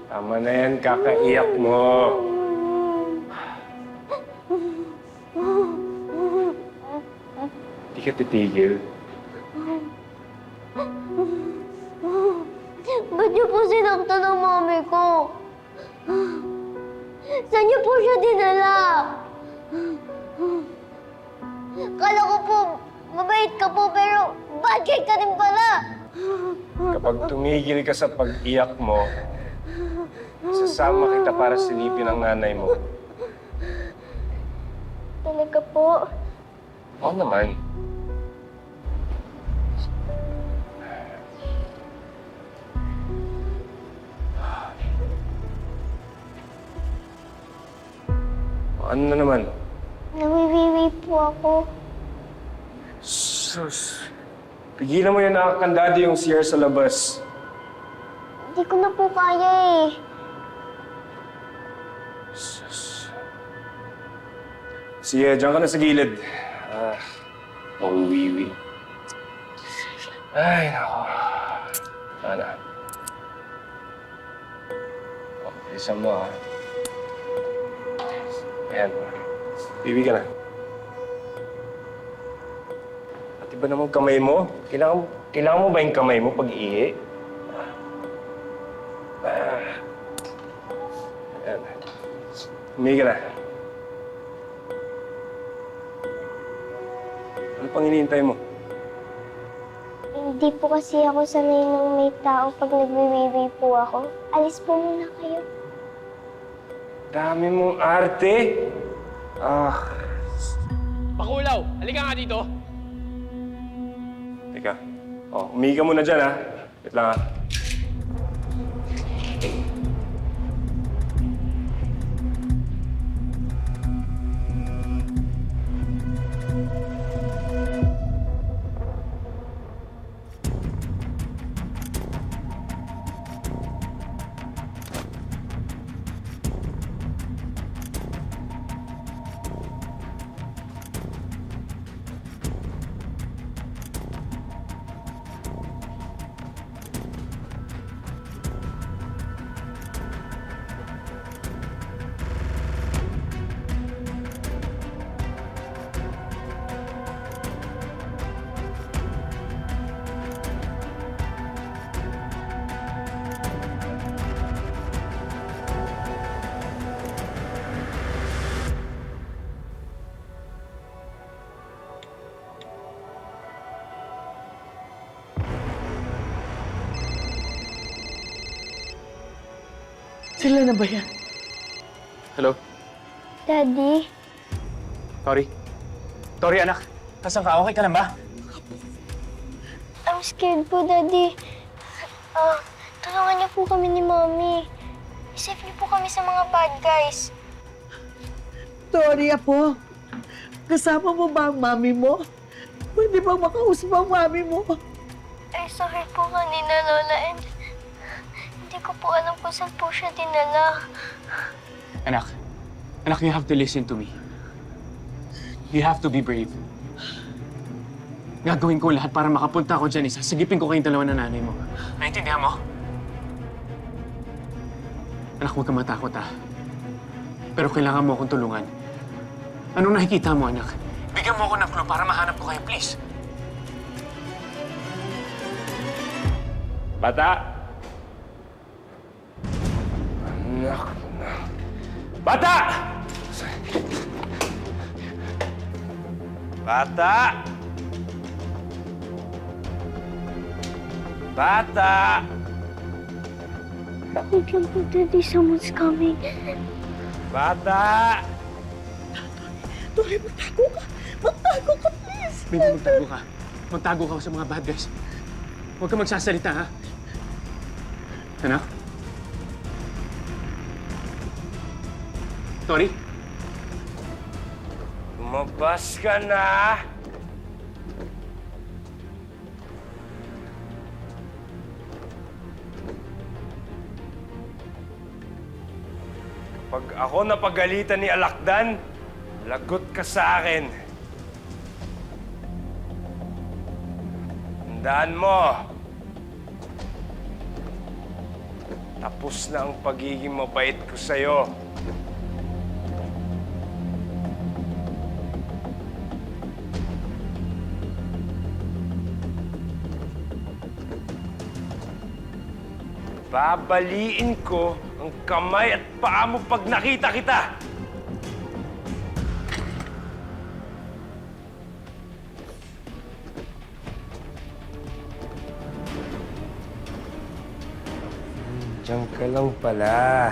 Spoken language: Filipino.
Tama na yan, kakaiyak mo. Hindi ka titigil. Ba't niyo po sinaktan ang mami ko? Saan niyo po siya dinala? Kala ko po, mabait ka po, pero bad guy ka rin pala. Kapag tumigil ka sa pag-iyak mo, sasama kita para silipin ang nanay mo. Talaga po? Oo naman. Ano na naman? Nawiwiwi po ako. Sus. Pigilan mo yan, nakakandado yung CR sa labas. Hindi ko na po kaya eh. Sus. Sige, dyan ka na sa gilid. Mawiwiwi. Ay, nako. Sana. Isa mo, ha? Ayan. Bibi ka na. At iba naman kamay mo. Kailangan mo ba yung kamay mo pag-ihi? Ayan. Humingi ka na. Ano pang hinihintay mo? Hindi po kasi ako sanay ng may tao pag nagwiwiwi po ako. Alis po muna kayo. Dami mong arte. Bakulaw, halika nga dito. Teka. Humingi ka muna dyan, ha? Wait lang, ha? Sila na ba yan? Hello? Daddy, Tori? Tori, anak. Kasan ka? Okay ka lang ba? I'm scared po, Daddy. Tulungan niyo po kami ni Mommy. Isave niyo po kami sa mga bad guys. Tori, apo. Kasama mo ba ang mami mo? Pwede bang makausap ang mami mo? Ay, sorry po kanina, Lola, and hindi ko po alam kung saan po siya dinala. Anak. Anak, you have to listen to me. You have to be brave. Gagawin ko lahat para makapunta ako dyan. Isasagipin ko kayong dalawa na nanay mo. Naintindihan mo? Anak, huwag kang matakot, ha? Pero kailangan mo akong tulungan. Anong nakikita mo, anak? Bigyan mo ako ng clue para mahanap ko kayo, please. Bata! Anak na. Bata! Bata! Bata! Wait lang po, Daddy. Someone's coming. Bata! Tori, magtago ka! Magtago ka, please! Baby, magtago ka. Magtago ka sa mga bad guys. Huwag ka magsasalita, ha? Anak? Tori? Lumabas ka na! Pag ako napagalitan ni Alakdan, lagot ka sa akin. Tandaan mo, tapos na ang pagiging mabait ko sa'yo. Babaliin ko ang kamay at paa mo pag nakita kita! Diyan ka lang pala.